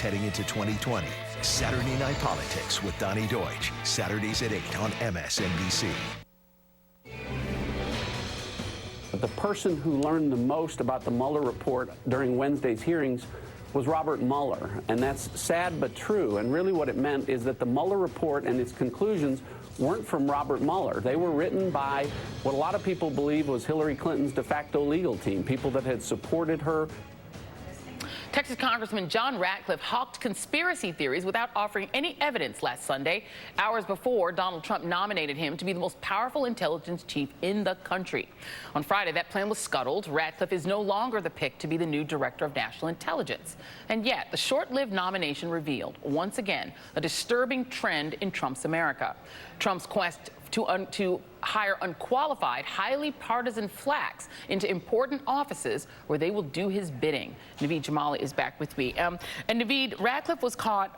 Heading into 2020, Saturday Night Politics with Donnie Deutsch. Saturdays at 8 on MSNBC. The person who learned the most about the Mueller report during Wednesday's hearings was Robert Mueller. And that's sad but true. And really what it meant is that the Mueller report and its conclusions weren't from Robert Mueller. They were written by what a lot of people believe was Hillary Clinton's de facto legal team, people that had supported her. Texas Congressman John Ratcliffe hawked conspiracy theories without offering any evidence last Sunday, hours before Donald Trump nominated him to be the most powerful intelligence chief in the country. On Friday, that plan was scuttled. Ratcliffe is no longer the pick to be the new director of national intelligence. And yet, the short-lived nomination revealed, once again, a disturbing trend in Trump's America. Trump's quest to hire unqualified, highly partisan flacks into important offices where they will do his bidding. Naveed Jamali is back with me. And Naveed, Ratcliffe was caught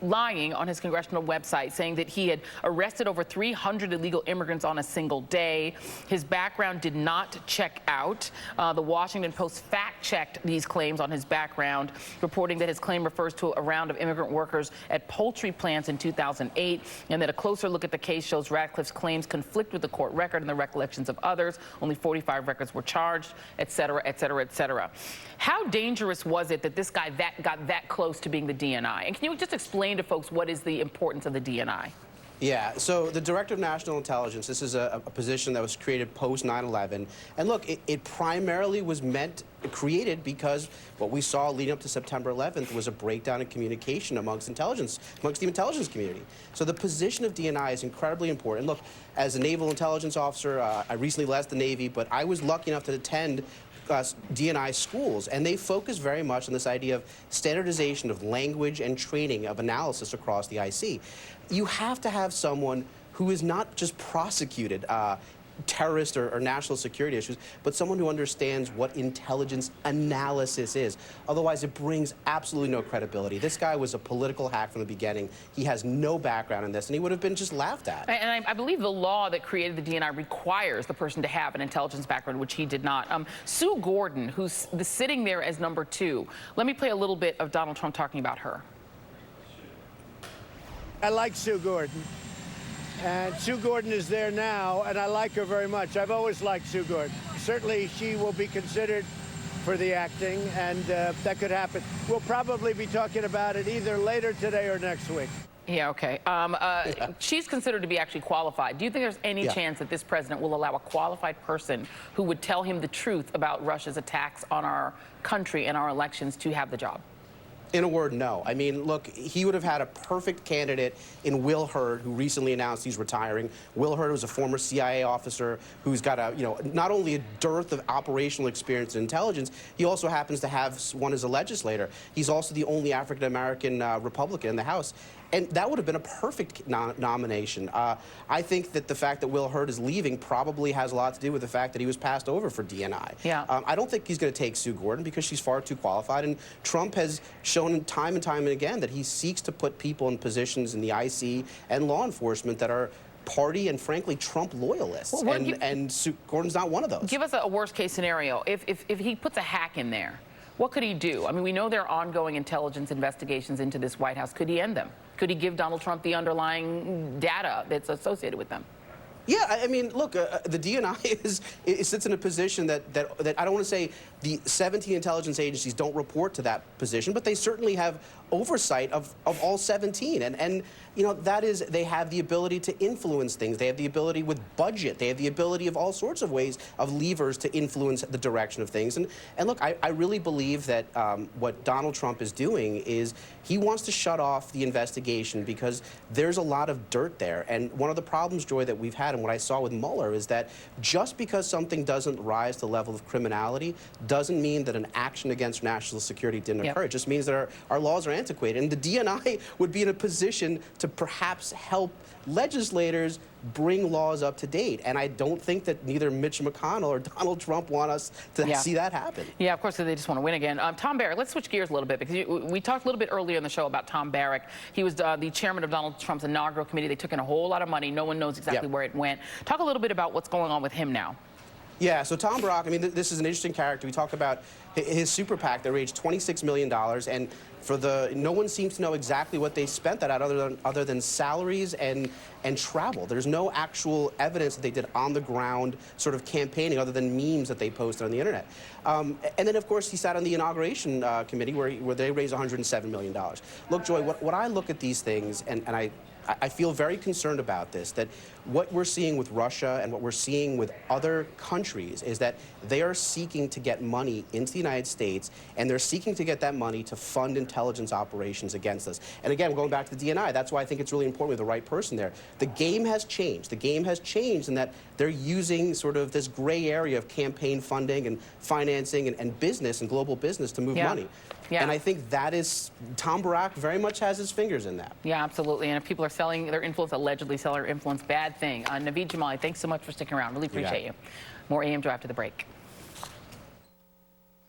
lying on his congressional website, saying that he had arrested over 300 illegal immigrants on a single day. His background did not check out. The Washington Post fact-checked these claims on his background, reporting that his claim refers to a round of immigrant workers at poultry plants in 2008, and that a closer look at the case shows Ratcliffe's claims conflict with the court record and the recollections of others. Only 45 records were charged, et cetera, et cetera, et cetera. How dangerous was it that this guy got that close to being the DNI? And can you just explain to folks what is the importance of the DNI? Yeah, so the Director of National Intelligence, this is a position that was created post 9/11. And look, it primarily was created because what we saw leading up to September 11th was a breakdown in communication amongst the intelligence community. So the position of DNI is incredibly important. Look, as a naval intelligence officer, I recently left the Navy, but I was lucky enough to attend DNI schools, and they focus very much on this idea of standardization of language and training of analysis across the IC. You have to have someone who is not just prosecuted terrorist or national security issues, but someone who understands what intelligence analysis is. Otherwise, it brings absolutely no credibility. This guy was a political hack from the beginning. He has no background in this, and he would have been just laughed at. And I believe the law that created the DNI requires the person to have an intelligence background, which he did not. Sue Gordon, who's sitting there as number 2, let me play a little bit of Donald Trump talking about her. I like Sue Gordon. And Sue Gordon is there now, and I like her very much. I've always liked Sue Gordon. Certainly, she will be considered for the acting, and that could happen. We'll probably be talking about it either later today or next week. Yeah, okay. She's considered to be actually qualified. Do you think there's any chance that this president will allow a qualified person who would tell him the truth about Russia's attacks on our country and our elections to have the job? In a word, no. I mean, look, he would have had a perfect candidate in Will Hurd, who recently announced he's retiring. Will Hurd was a former CIA officer who's got not only a dearth of operational experience and intelligence, he also happens to have one as a legislator. He's also the only African-American Republican in the House. And that would have been a perfect nomination. I think that the fact that Will Hurd is leaving probably has a lot to do with the fact that he was passed over for DNI. Yeah. I don't think he's going to take Sue Gordon because she's far too qualified. And Trump has shown time and time again that he seeks to put people in positions in the IC and law enforcement that are party and, frankly, Trump loyalists. Well, and Sue Gordon's not one of those. Give us a worst-case scenario. If he puts a hack in there, what could he do? I mean, we know there are ongoing intelligence investigations into this White House. Could he end them? Could he give Donald Trump the underlying data that's associated with them? Yeah, I mean, look, the DNI sits in a position that I don't want to say the 17 intelligence agencies don't report to that position, but they certainly have oversight of all 17. And that is, they have the ability to influence things. They have the ability with budget. They have the ability of all sorts of ways of levers to influence the direction of things. And look, I really believe that what Donald Trump is doing is he wants to shut off the investigation because there's a lot of dirt there. And one of the problems, Joy, that we've had and what I saw with Mueller is that just because something doesn't rise to the level of criminality doesn't mean that an action against national security didn't occur. It just means that our laws are antiquated. And the DNI would be in a position to perhaps help legislators bring laws up to date. And I don't think that neither Mitch McConnell or Donald Trump want us to see that happen. Yeah, of course, they just want to win again. Tom Barrack, let's switch gears a little bit, because we talked a little bit earlier in the show about Tom Barrack. He was the chairman of Donald Trump's inaugural committee. They took in a whole lot of money. No one knows exactly where it went. Talk a little bit about what's going on with him now. Yeah, so Tom Brock, I mean, this is an interesting character. We talk about his super PAC that raised $26 million, and no one seems to know exactly what they spent that out other than salaries and travel. There's no actual evidence that they did on-the-ground sort of campaigning other than memes that they posted on the internet. And then, of course, he sat on the inauguration committee where they raised $107 million. Look, Joy, what I look at these things, and I feel very concerned about this, that what we're seeing with Russia and what we're seeing with other countries is that they are seeking to get money into the United States, and they're seeking to get that money to fund intelligence operations against us. And again, going back to the DNI, that's why I think it's really important we have the right person there. The game has changed. The game has changed in that they're using sort of this gray area of campaign funding and financing and business and global business to move money. Yeah. And I think that is, Tom Brock very much has his fingers in that. Yeah, absolutely. And if people are selling their influence, allegedly sell their influence, bad thing. Naveed Jamali, thanks so much for sticking around. Really appreciate you. More AM Drive after the break.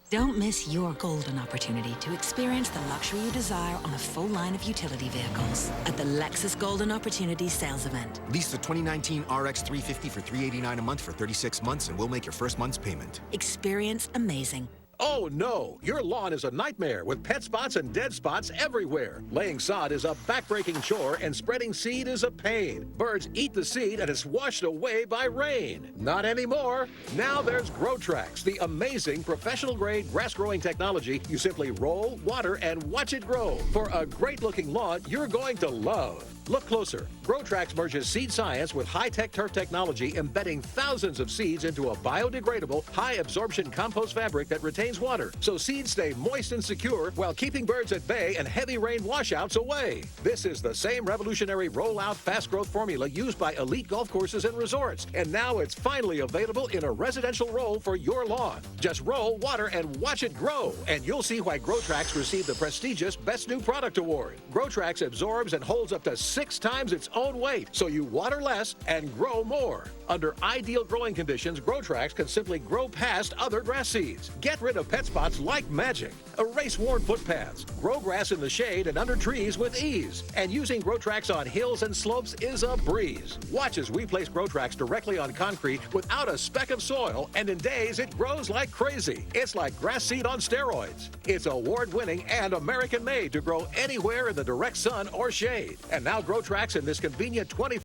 Don't miss your golden opportunity to experience the luxury you desire on a full line of utility vehicles at the Lexus Golden Opportunity Sales Event. Lease the 2019 RX 350 for $389 a month for 36 months, and we'll make your first month's payment. Experience amazing. Oh no, your lawn is a nightmare with pet spots and dead spots everywhere. Laying sod is a backbreaking chore and spreading seed is a pain. Birds eat the seed and it's washed away by rain. Not anymore. Now there's GrowTrax, the amazing professional grade grass growing technology you simply roll, water, and watch it grow. For a great looking lawn you're going to love. Look closer. GrowTrax merges seed science with high-tech turf technology, embedding thousands of seeds into a biodegradable, high-absorption compost fabric that retains water, so seeds stay moist and secure while keeping birds at bay and heavy rain washouts away. This is the same revolutionary roll-out fast-growth formula used by elite golf courses and resorts, and now it's finally available in a residential roll for your lawn. Just roll, water, and watch it grow, and you'll see why GrowTrax received the prestigious Best New Product Award. GrowTrax absorbs and holds up to 6 times its own weight, so you water less and grow more. Under ideal growing conditions, GrowTrax can simply grow past other grass seeds. Get rid of pet spots like magic. Erase worn footpaths. Grow grass in the shade and under trees with ease. And using GrowTrax on hills and slopes is a breeze. Watch as we place GrowTrax directly on concrete without a speck of soil, and in days it grows like crazy. It's like grass seed on steroids. It's award-winning and American-made to grow anywhere in the direct sun or shade. And now GrowTrax in this convenient 20